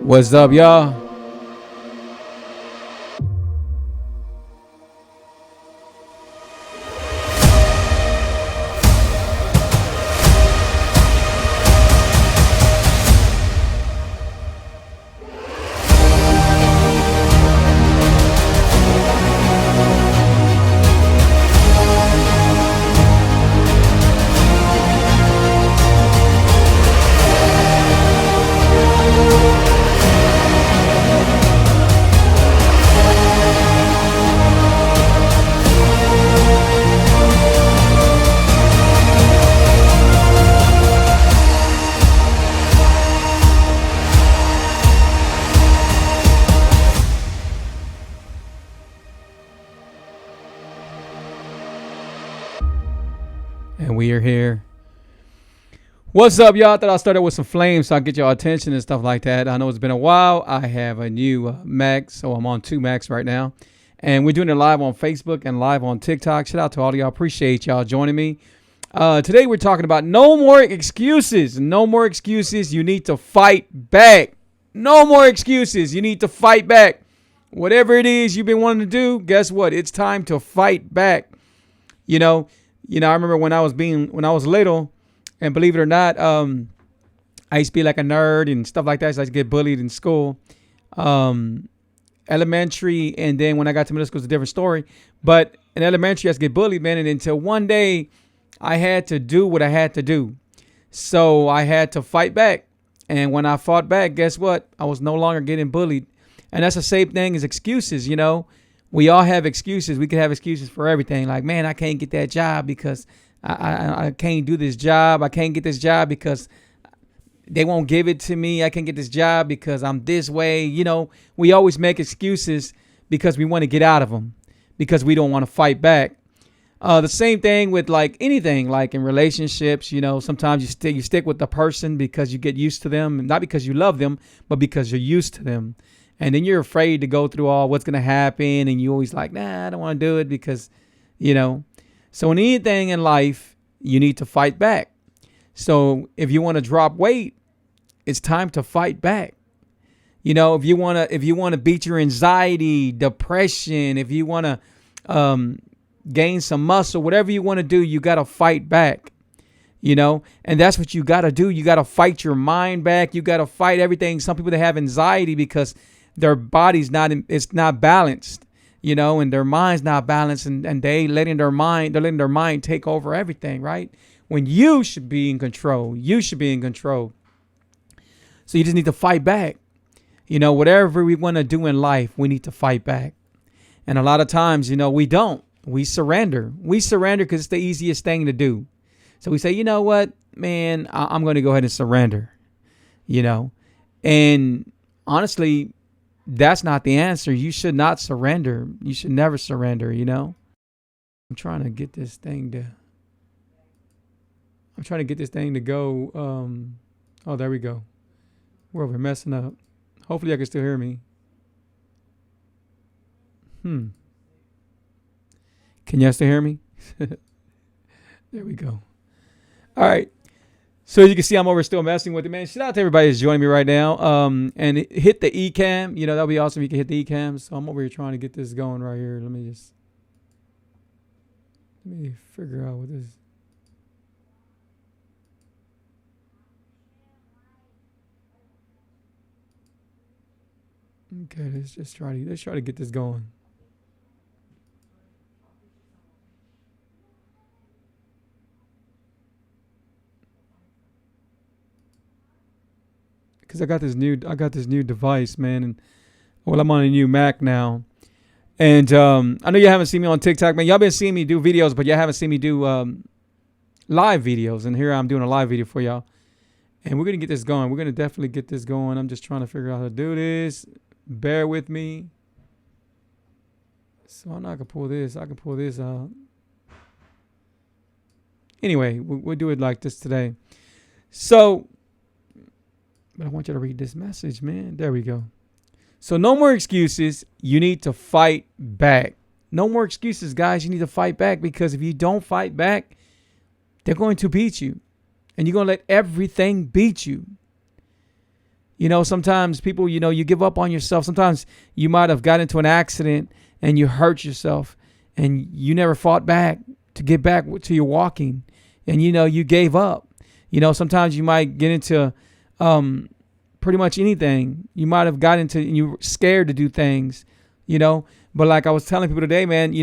What's up, y'all? And we are here. What's up, y'all? I thought I started with some flames so I get your attention and stuff like that. I know it's been a while. I have a new Mac, so I'm on 2 Macs right now. And we're doing it live on Facebook and live on TikTok. Shout out to all of y'all. Appreciate y'all joining me. Today we're talking about no more excuses. No more excuses. You need to fight back. No more excuses. You need to fight back. Whatever it is you've been wanting to do, guess what? It's time to fight back. You know, I remember when I was little, and believe it or not, I used to be like a nerd and stuff like that. So I used to get bullied in school, elementary, and then when I got to middle school, it's a different story. But in elementary, I used to get bullied, man, and until one day, I had to do what I had to do. So I had to fight back, and when I fought back, guess what? I was no longer getting bullied, and that's the same thing as excuses, you know. We all have excuses. We could have excuses for everything. Like, man, I can't get that job because I can't do this job. I can't get this job because they won't give it to me. I can't get this job because I'm this way. You know, we always make excuses because we want to get out of them, because we don't want to fight back. The same thing with like anything, like in relationships. You know, sometimes you stick with the person because you get used to them, not because you love them, but because you're used to them. And then you're afraid to go through all what's going to happen. And you always like, nah, I don't want to do it because, you know. So in anything in life, you need to fight back. So if you want to drop weight, it's time to fight back. You know, if you want to beat your anxiety, depression, if you want to gain some muscle, whatever you want to do, you got to fight back. You know, and that's what you got to do. You got to fight your mind back. You got to fight everything. Some people that have anxiety because their body's it's not balanced, you know, and their mind's not balanced, and they're letting their mind take over everything, right? When you should be in control. You should be in control. So you just need to fight back. You know, whatever we want to do in life, we need to fight back. And a lot of times, you know, we don't. We surrender. We surrender because it's the easiest thing to do. So we say, you know what, man, I'm going to go ahead and surrender, you know, and honestly, that's not the answer. You should not surrender. You should never surrender, you know. I'm trying to get this thing to go. Oh, there we go. We're over messing up. Hopefully I can still hear me. Can y'all still hear me? There we go. All right. So as you can see, I'm over still messing with it, man. Shout out to everybody that's joining me right now. And hit the eCam. You know, that'll be awesome if you can hit the eCam. So I'm over here trying to get this going right here. Let me figure out what this. Okay, let's try to get this going. Because I got this new device, man, and I'm on a new Mac now, and I know you haven't seen me on TikTok, man. Y'all been seeing me do videos, but y'all haven't seen me do live videos, and here I'm doing a live video for y'all, and we're gonna get this going. We're gonna definitely get this going. I'm just trying to figure out how to do this. Bear with me. So I know I can pull this. I can pull this out. Anyway, we'll do it like this today. So. But I want you to read this message, man. There we go. So no more excuses. You need to fight back. No more excuses, guys. You need to fight back, because if you don't fight back, they're going to beat you. And you're going to let everything beat you. Sometimes people, you give up on yourself. Sometimes you might have got into an accident and you hurt yourself and you never fought back to get back to your walking. And, you gave up. Sometimes you might get into pretty much anything. You might have got into, and you were scared to do things, But like I was telling people today, man,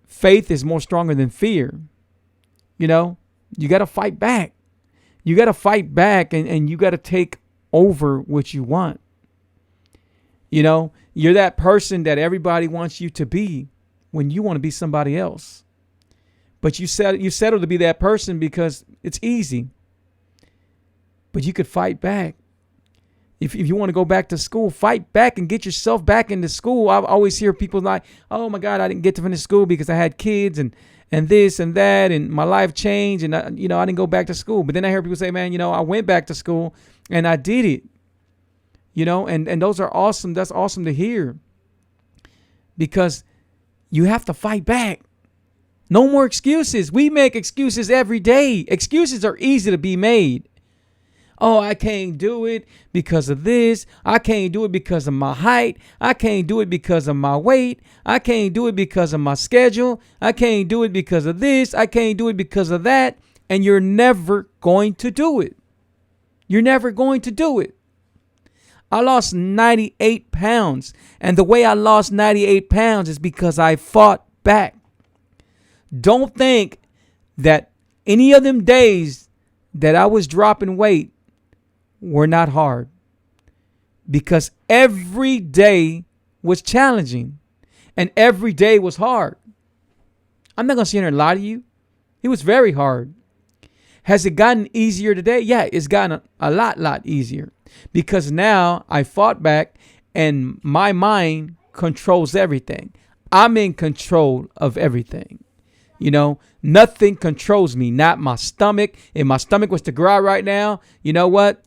faith is more stronger than fear. You got to fight back. You got to fight back and you got to take over what you want. You're that person that everybody wants you to be when you want to be somebody else. But you settle to be that person because it's easy. But you could fight back. If you want to go back to school, fight back and get yourself back into school. I always hear people like, oh my God, I didn't get to finish school because I had kids and this and that and my life changed and I didn't go back to school. But then I hear people say, man, I went back to school and I did it. And those are awesome. That's awesome to hear because you have to fight back. No more excuses. We make excuses every day. Excuses are easy to be made. Oh, I can't do it because of this. I can't do it because of my height. I can't do it because of my weight. I can't do it because of my schedule. I can't do it because of this. I can't do it because of that. And you're never going to do it. You're never going to do it. I lost 98 pounds. And the way I lost 98 pounds is because I fought back. Don't think that any of them days that I was dropping weight were not hard, because every day was challenging and every day was hard. I'm not going to sit here and lie to you. It was very hard. Has it gotten easier today? Yeah, it's gotten a lot easier because now I fought back and my mind controls everything. I'm in control of everything. Nothing controls me, not my stomach. If my stomach was to growl right now, you know what?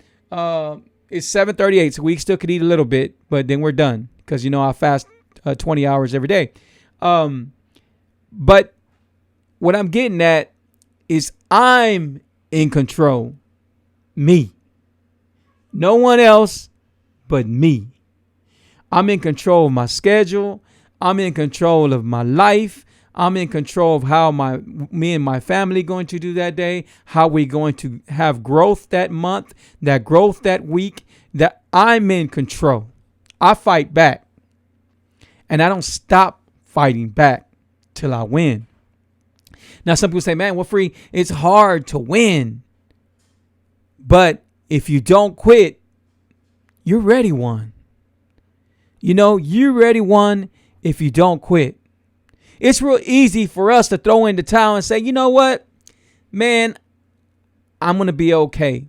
It's 7:38, so we still could eat a little bit, but then we're done because I fast 20 hours every day. But what I'm getting at is I'm in control. Me. No one else but me. I'm in control of my schedule. I'm in control of my life. I'm in control of how me and my family going to do that day, how we going to have growth that month, that growth that week, that I'm in control. I fight back and I don't stop fighting back till I win. Now, some people say, man, well, Free, it's hard to win. But if you don't quit, you're ready one. You're ready one if you don't quit. It's real easy for us to throw in the towel and say, you know what, man, I'm going to be okay.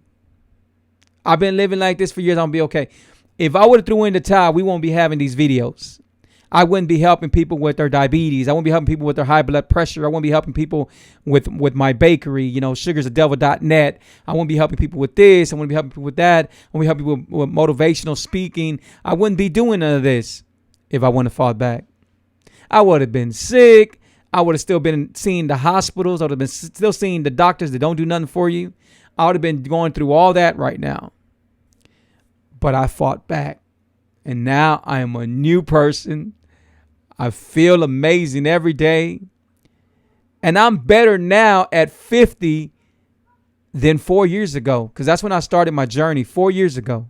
I've been living like this for years. I'm going to be okay. If I would have threw in the towel, we won't be having these videos. I wouldn't be helping people with their diabetes. I wouldn't be helping people with their high blood pressure. I wouldn't be helping people with my bakery, sugarsthedevil.net. I wouldn't be helping people with this. I wouldn't be helping people with that. I wouldn't be helping people with motivational speaking. I wouldn't be doing none of this if I wouldn't have fought back. I would have been sick. I would have still been seeing the hospitals. I would have been still seeing the doctors that don't do nothing for you. I would have been going through all that right now. But I fought back. And now I am a new person. I feel amazing every day. And I'm better now at 50 than 4 years ago. Because that's when I started my journey 4 years ago.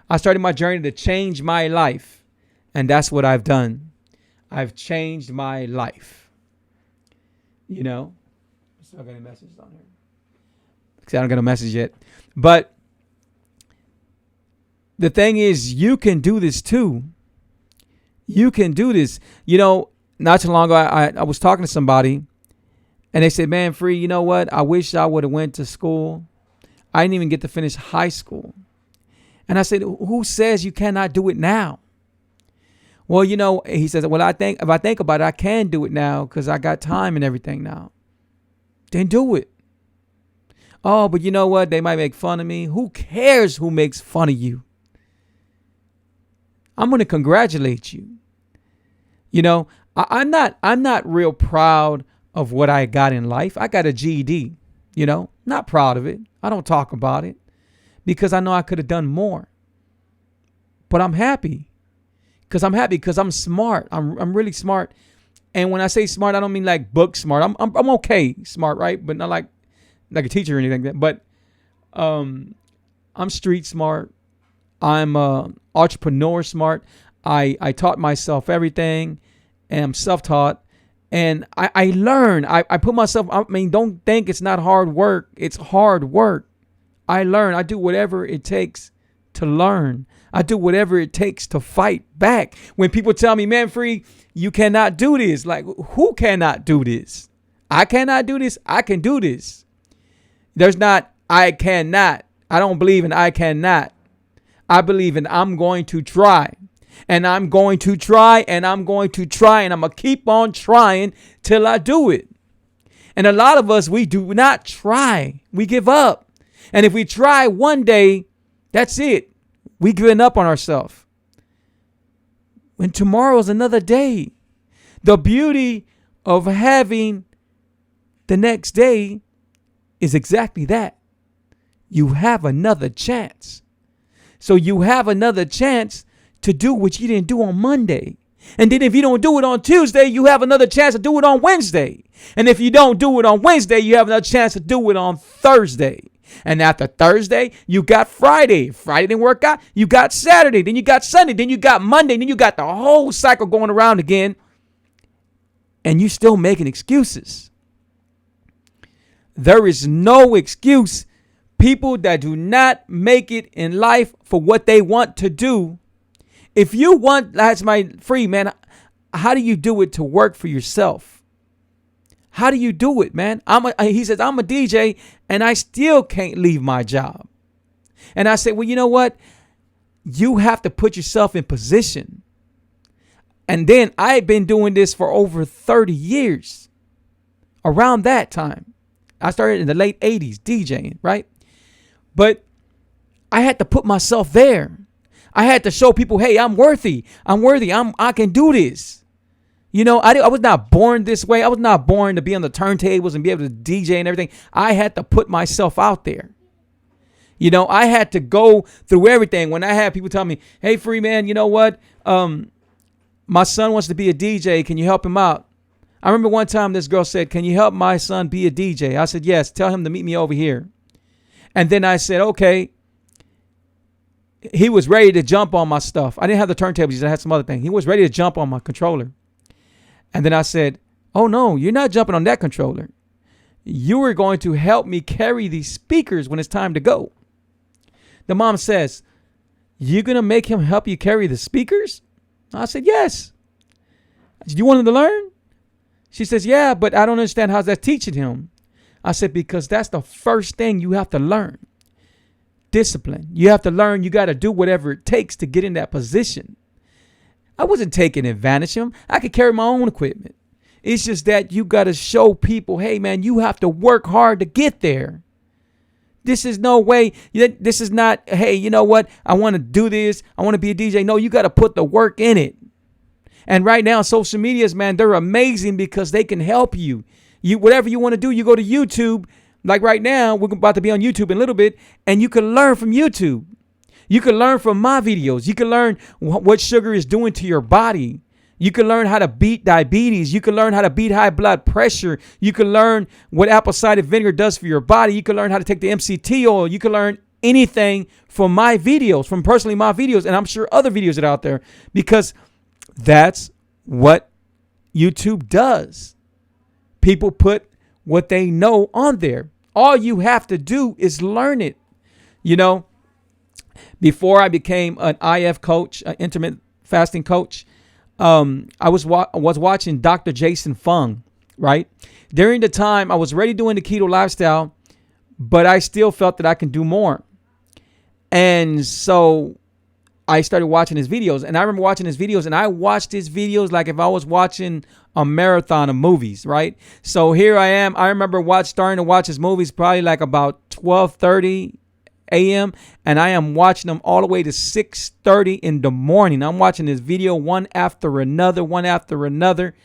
I started my journey to change my life. And that's what I've done. I've changed my life. Still got any messages on here? Because I don't get a message yet. But the thing is, you can do this too. You can do this. Not too long ago, I was talking to somebody and they said, man, Free, you know what? I wish I would have went to school. I didn't even get to finish high school. And I said, who says you cannot do it now? Well, he says, well, if I think about it, I can do it now because I got time and everything now. Then do it. Oh, but you know what? They might make fun of me. Who cares who makes fun of you? I'm going to congratulate you. I'm not real proud of what I got in life. I got a GED, not proud of it. I don't talk about it because I know I could have done more. but I'm happy because I'm smart. I'm really smart. And when I say smart, I don't mean like book smart. I'm okay smart, right? But not like a teacher or anything like that. But I'm street smart. I'm entrepreneur smart. I taught myself everything, and I'm self-taught. And I learn. I put myself, I mean, don't think it's not hard work. It's hard work. I learn. I do whatever it takes to learn. I do whatever it takes to fight back. When people tell me, man, Free, you cannot do this. Like, who cannot do this? I cannot do this. I can do this. There's not, I cannot. I don't believe in I cannot. I believe in I'm going to try. And I'm going to try, and I'm going to try, and I'm going to keep on trying till I do it. And a lot of us, we do not try. We give up. And if we try one day, that's it. We giving up on ourselves. When tomorrow is another day. The beauty of having the next day is exactly that. You have another chance. So you have another chance to do what you didn't do on Monday. And then if you don't do it on Tuesday, you have another chance to do it on Wednesday. And if you don't do it on Wednesday, you have another chance to do it on Thursday. And after Thursday, you got Friday. Friday didn't work out. You got Saturday. Then you got Sunday. Then you got Monday. Then you got the whole cycle going around again. And you still making excuses. There is no excuse. People that do not make it in life for what they want to do. If you want, that's my Free, man. How do you do it to work for yourself? How do you do it, man? He says, I'm a DJ and I still can't leave my job. And I said, well, you know what? You have to put yourself in position. And then I've been doing this for over 30 years. Around that time, I started in the late 80s DJing, right? But I had to put myself there. I had to show people, hey, I'm worthy. I can do this. You know, I was not born this way. I was not born to be on the turntables and be able to DJ and everything. I had to put myself out there. You know, I had to go through everything. When I had people tell me, hey, Free, man, you know what? My son wants to be a DJ. Can you help him out? I remember one time this girl said, can you help my son be a DJ? I said, yes, tell him to meet me over here. And then I said, okay. He was ready to jump on my stuff. I didn't have the turntables. I had some other thing. He was ready to jump on my controller. And then I said, oh, no, you're not jumping on that controller. You are going to help me carry these speakers when it's time to go. The mom says, you're going to make him help you carry the speakers? I said, yes. Do you want him to learn? She says, yeah, but I don't understand how that's teaching him. I said, because that's the first thing you have to learn. Discipline. You have to learn. You got to do whatever it takes to get in that position. I wasn't taking advantage of him. I could carry my own equipment. It's just that you got to show people, hey, man, you have to work hard to get there. This is no way. This is not, hey, you know what? I want to do this. I want to be a DJ. No, you got to put the work in it. And right now, social medias, man, they're amazing because they can help you. Whatever you want to do, you go to YouTube. Like right now, we're about to be on YouTube in a little bit, and you can learn from YouTube. You can learn from my videos. You can learn what sugar is doing to your body. You can learn how to beat diabetes. You can learn how to beat high blood pressure. You can learn what apple cider vinegar does for your body. You can learn how to take the MCT oil. You can learn anything from my videos, from personally my videos, and I'm sure other videos that are out there, because that's what YouTube does. People put what they know on there. All you have to do is learn it. You know, before I became an IF coach, an intermittent fasting coach, I was watching Dr. Jason Fung, right? During the time I was already doing the keto lifestyle, but I still felt that I can do more. And so I started watching his videos, and I remember watching his videos, and I watched his videos like if I was watching a marathon of movies, right? So here I am. I remember starting to watch his movies probably like about 12:30 a.m. and I am watching them all the way to 6:30 in the morning. I'm watching this video one after another,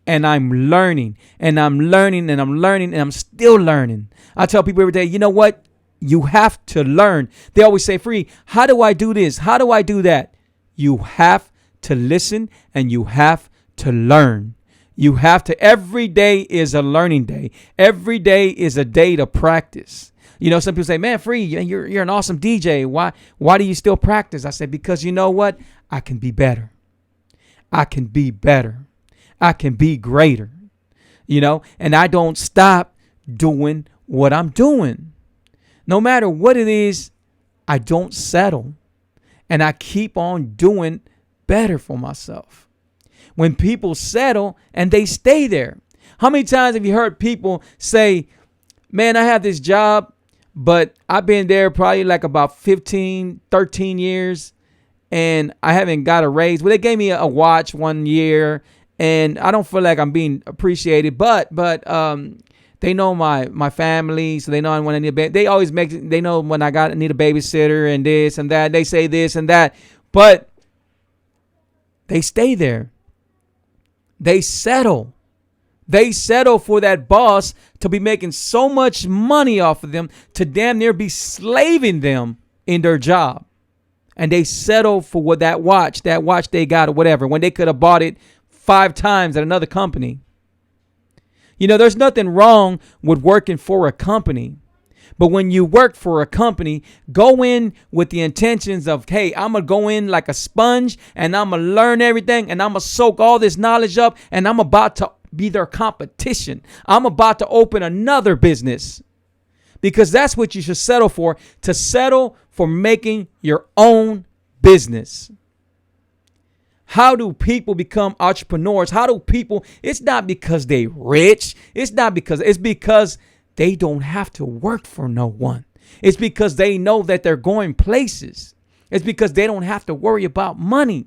and I'm learning, and I'm learning, and I'm learning, and I'm still learning. I tell people every day, you know what? You have to learn. They always say, Free, how do I do this? How do I do that? You have to listen and you have to learn. You have to. Every day is a learning day. Every day is a day to practice. You know, some people say, man, Free, you're an awesome DJ. Why do you still practice? I said, because you know what? I can be better. I can be better. I can be greater. You know, and I don't stop doing what I'm doing. No matter what it is, I don't settle. And I keep on doing better for myself. When people settle and they stay there. How many times have you heard people say, man, I have this job, but I've been there probably like about 15, 13 years, and I haven't got a raise. Well, they gave me a watch 1 year, and I don't feel like I'm being appreciated, but they know my family, so they know when I need they always they know when I need a babysitter and this and that. They say this and that, but they stay there. They settle. They settle for that boss to be making so much money off of them to damn near be slaving them in their job. And they settle for what that watch they got or whatever, when they could have bought it 5 times at another company. You know, there's nothing wrong with working for a company. But when you work for a company, go in with the intentions of, hey, I'm going to go in like a sponge and I'm going to learn everything and I'm going to soak all this knowledge up and I'm about to be their competition. I'm about to open another business, because that's what you should settle for, to settle for making your own business. How do people become entrepreneurs? It's not because they rich. It's because they don't have to work for no one. It's because they know that they're going places. It's because they don't have to worry about money.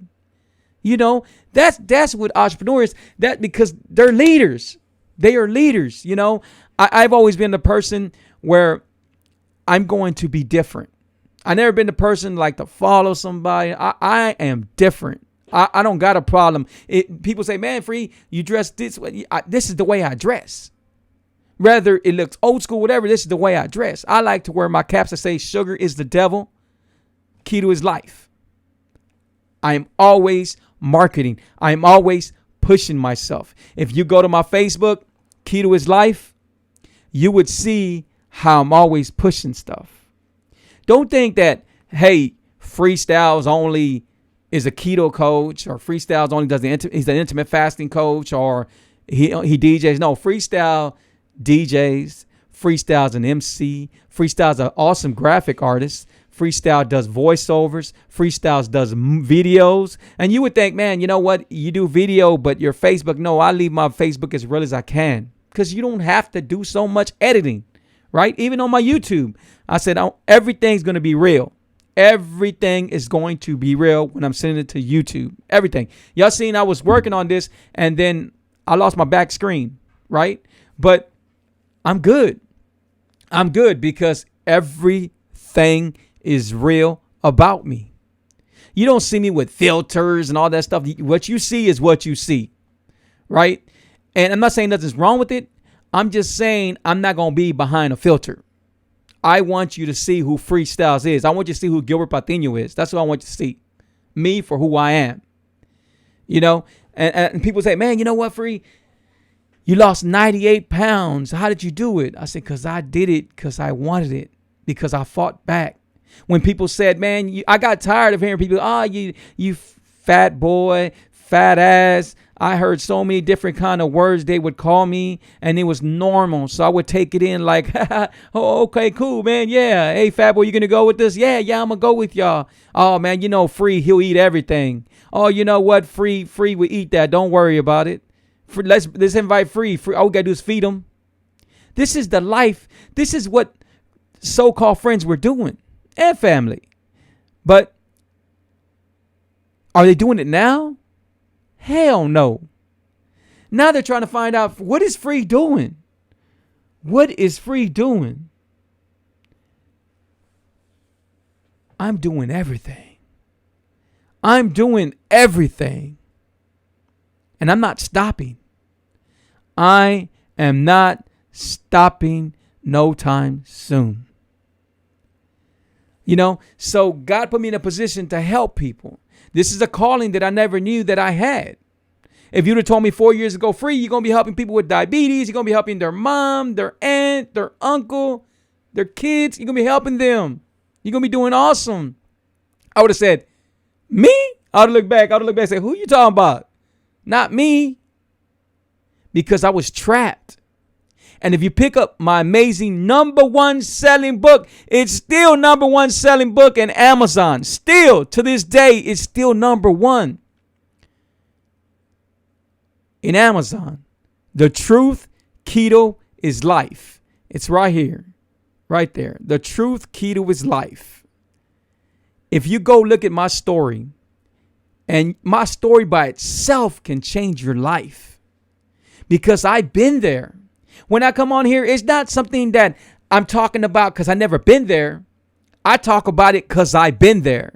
You know, that's what entrepreneurs, that because they're leaders. They are leaders. You know, I've always been the person where I'm going to be different. I've never been the person like to follow somebody. I am different. I don't got a problem. People say, man, Free, you dress this way. This is the way I dress. Whether it looks old school, whatever, this is the way I dress. I like to wear my caps that say sugar is the devil, key to his life. I am always marketing. I am always pushing myself. If you go to my Facebook, Key to His Life, you would see how I'm always pushing stuff. Don't think that, hey, Freestyles only is a keto coach, or Freestyles only does he's an intermittent fasting coach, or he DJs. No, Freestyle DJs. Freestyle's an MC. Freestyle's an awesome graphic artist. Freestyle does voiceovers. Freestyles does videos. And you would think, man, you know what? You do video, but your Facebook, no, I leave my Facebook as real as I can, because you don't have to do so much editing, right? Even on my YouTube, I said, everything's going to be real. Everything is going to be real when I'm sending it to YouTube. Everything. Y'all seen I was working on this and then I lost my back screen, right? But I'm good. I'm good because everything is real about me. You don't see me with filters and all that stuff. What you see is what you see, right? And I'm not saying nothing's wrong with it. I'm just saying I'm not going to be behind a filter. I want you to see who Freestyles is. I want you to see who Gilbert Patino is. That's what I want you to see. Me for who I am. You know, and people say, man, you know what, Free? You lost 98 pounds. How did you do it? I said, because I did it because I wanted it, because I fought back. When people said, man, I got tired of hearing people, you fat boy, fat ass. I heard so many different kind of words they would call me, and it was normal. So I would take it in like, oh, okay, cool, man. Yeah. Hey, fat boy, you going to go with this? Yeah, I'm going to go with y'all. Oh, man, you know, Free, he'll eat everything. Oh, you know what? Free will eat that. Don't worry about it. Let's invite Free. All we got to do is feed him. This is the life. This is what so-called friends were doing, and family. But are they doing it now? Hell no. Now they're trying to find out, what is Free doing? What is Free doing? I'm doing everything. I'm doing everything. And I'm not stopping. I am not stopping no time soon. You know, so God put me in a position to help people. This is a calling that I never knew that I had. If you'd have told me 4 years ago, Free, you're going to be helping people with diabetes. You're going to be helping their mom, their aunt, their uncle, their kids. You're going to be helping them. You're going to be doing awesome. I would have said, me? I would have looked back. And say, who you talking about? Not me. Because I was trapped. And if you pick up my amazing #1 selling book, it's still #1 selling book in Amazon. Still, to this day, it's still #1 in Amazon. The Truth, Keto is Life. It's right here, right there. The Truth, Keto is Life. If you go look at my story, and my story by itself can change your life, because I've been there. When I come on here, it's not something that I'm talking about because I never been there. I talk about it because I've been there.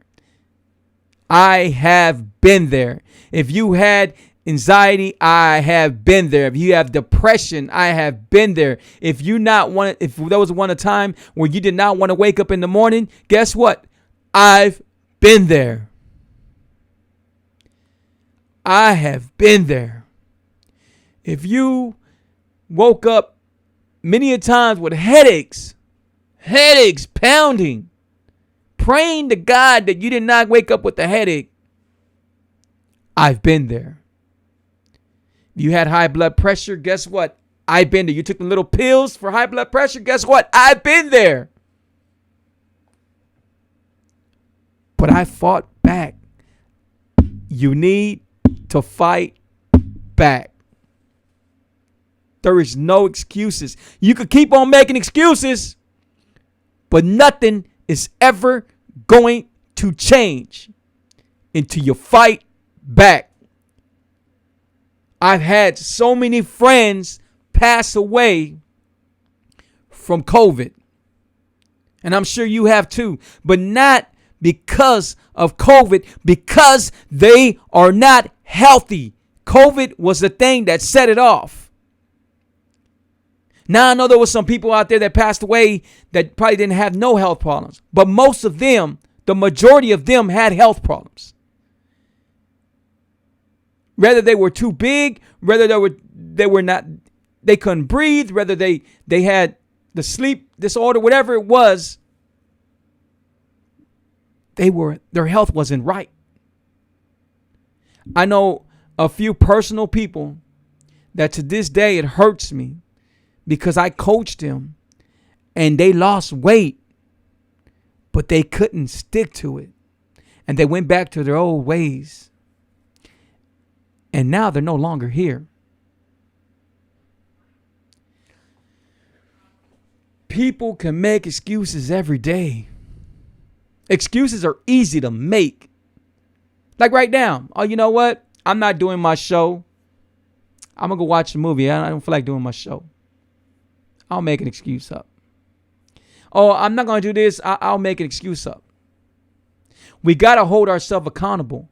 I have been there. If you had anxiety, I have been there. If you have depression, I have been there. If there was a time where you did not want to wake up in the morning, guess what? I've been there. I have been there. If you woke up many a times with headaches pounding, praying to God that you did not wake up with a headache, I've been there. If you had high blood pressure, guess what? I've been there. You took the little pills for high blood pressure, guess what? I've been there. But I fought back. You need to fight back. There is no excuses. You could keep on making excuses, but nothing is ever going to change until you fight back. I've had so many friends pass away from COVID, and I'm sure you have too, but not because of COVID, because they are not healthy. COVID was the thing that set it off. Now, I know there were some people out there that passed away that probably didn't have no health problems, but most of them, the majority of them, had health problems. Whether they were too big, whether they couldn't breathe, whether they had the sleep disorder, whatever it was, their health wasn't right. I know a few personal people that to this day it hurts me, because I coached them and they lost weight, but they couldn't stick to it. And they went back to their old ways. And now they're no longer here. People can make excuses every day. Excuses are easy to make. Like right now. Oh, you know what? I'm not doing my show. I'm going to go watch a movie. I don't feel like doing my show. I'll make an excuse up. Oh, I'm not going to do this. I'll make an excuse up. We got to hold ourselves accountable.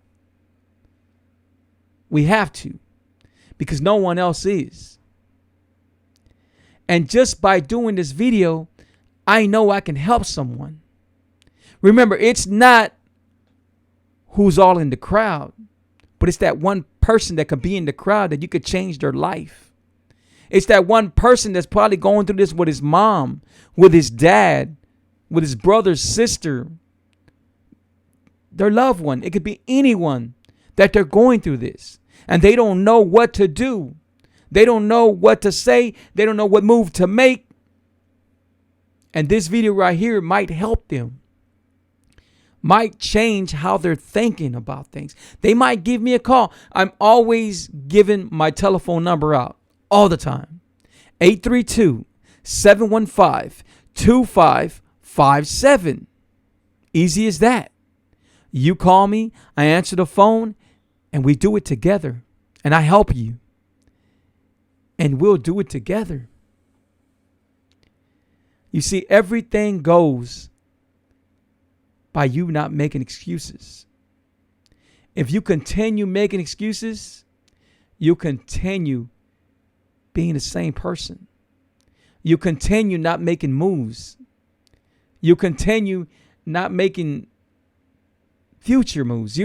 We have to, because no one else is. And just by doing this video, I know I can help someone. Remember, it's not who's all in the crowd, but it's that one person that could be in the crowd that you could change their life. It's that one person that's probably going through this with his mom, with his dad, with his brother, sister, their loved one. It could be anyone that they're going through this, and they don't know what to do. They don't know what to say. They don't know what move to make. And this video right here might help them, might change how they're thinking about things. They might give me a call. I'm always giving my telephone number out. All the time. 832-715-2557. Easy as that. You call me, I answer the phone, and we do it together. And I help you. And we'll do it together. You see, everything goes by you not making excuses. If you continue making excuses, you continue being the same person. You continue not making moves. You continue not making future moves.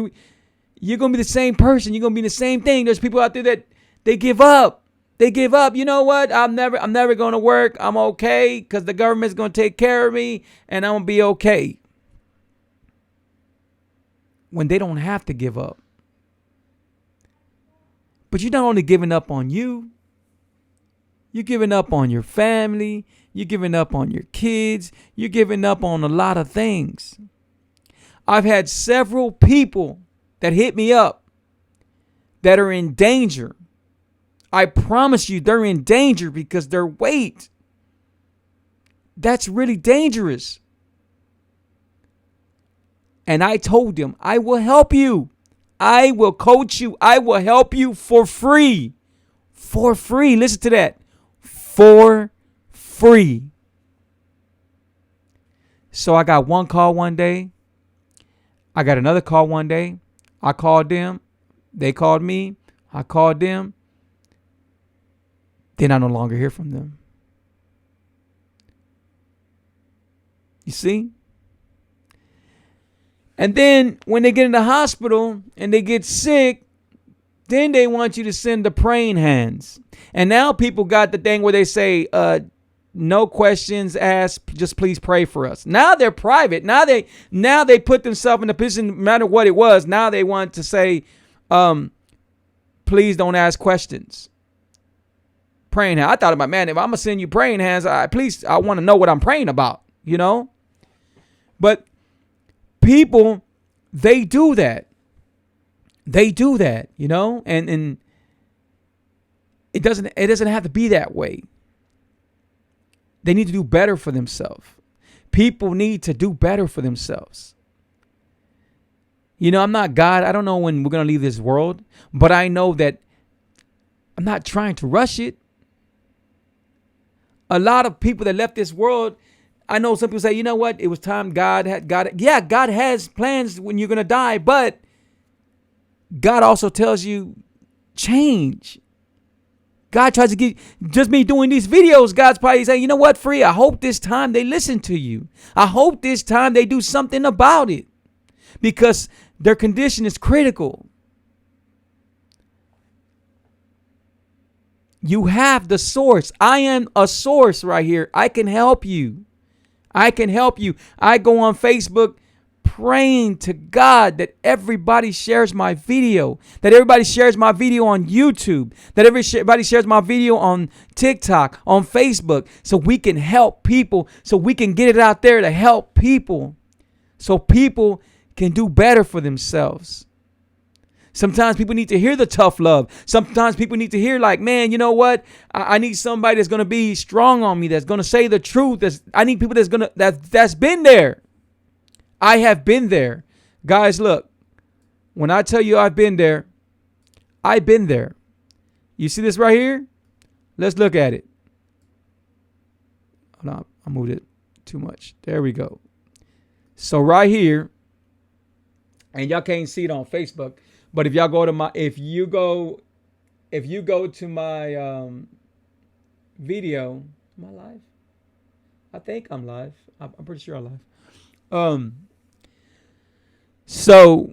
you're going to be the same person. You're going to be the same thing. There's people out there that they give up. They give up. You know what? I'm never going to work. I'm okay because the government's going to take care of me and I'm going to be okay. When they don't have to give up. But you're not only giving up on you. You're giving up on your family. You're giving up on your kids. You're giving up on a lot of things. I've had several people that hit me up that are in danger. I promise you they're in danger because their weight. That's really dangerous. And I told them, I will help you. I will coach you. I will help you for free. For free. Listen to that. For free. So I got one call one day. I got another call one day. I called them. They called me. I called them. Then I no longer hear from them. You see? And then when they get in the hospital and they get sick, then they want you to send the praying hands. And now people got the thing where they say, no questions asked, just please pray for us. Now they're private. Now they put themselves in a position, no matter what it was. Now they want to say, please don't ask questions. Praying hands. I thought about, man, if I'm going to send you praying hands, I want to know what I'm praying about, you know? But people, they do that. They do that, you know? And it doesn't have to be that way. They need to do better for themselves. People need to do better for themselves. You know, I'm not God. I don't know when we're going to leave this world, but I know that I'm not trying to rush it. A lot of people that left this world, I know some people say, you know what? It was time God has plans when you're going to die, but God also tells you change. God tries to get just me doing these videos. God's probably saying, you know what, Free? I hope this time they listen to you. I hope this time they do something about it because their condition is critical. You have the source. I am a source right here. I can help you. I can help you. I go on Facebook praying to God that everybody shares my video, that everybody shares my video on YouTube, that everybody shares my video on TikTok, on Facebook, so we can help people, so we can get it out there to help people, so people can do better for themselves. Sometimes people need to hear the tough love. Sometimes people need to hear like, man, you know what? I need somebody that's going to be strong on me, that's going to say the truth. I need people that's been there. I have been there. Guys, look, when I tell you I've been there, I've been there. You see this right here? Let's look at it. Hold on, I moved it too much. There we go. So right here, and y'all can't see it on Facebook, but if y'all go to my, if you go to my video, am I live? I think I'm live. I'm pretty sure I'm live. So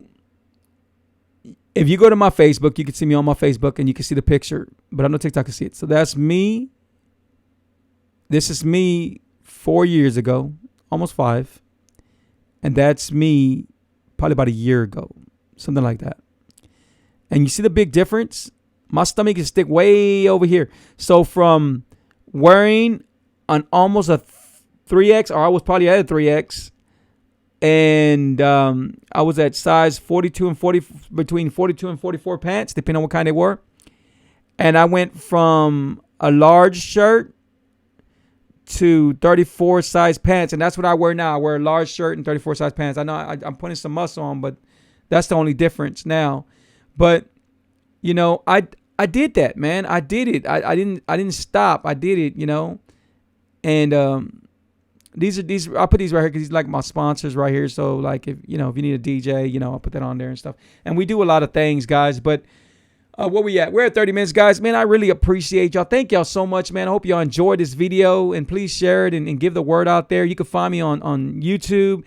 if you go to my Facebook, you can see me on my Facebook and you can see the picture, but I know TikTok can see it. So that's me. This is me 4 years ago, almost 5. And that's me probably about a year ago, something like that. And you see the big difference? My stomach is stick way over here. So from wearing an almost a 3X, or I was probably at a 3X, and I was at size 42 and 40, between 42 and 44 pants, depending on what kind they were. And I went from a large shirt to 34 size pants. And that's what I wear now. I wear a large shirt and 34 size pants. I know I'm putting some muscle on, but that's the only difference now. But, you know, I did that, man. I did it. I didn't stop. I did it, you know. And these I put these right here because these like my sponsors right here. So like if you need a DJ, you know, I'll put that on there and stuff. And we do a lot of things, guys. But where we at? We're at 30 minutes, guys. Man, I really appreciate y'all. Thank y'all so much, man. I hope y'all enjoyed this video, and please share it and give the word out there. You can find me on YouTube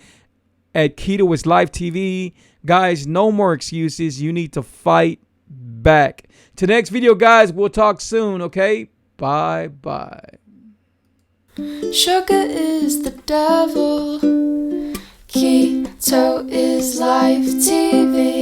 at Keto is Life TV. Guys, no more excuses. You need to fight back. To the next video, guys. We'll talk soon, okay? Bye-bye. Sugar is the devil. Keto is Life TV.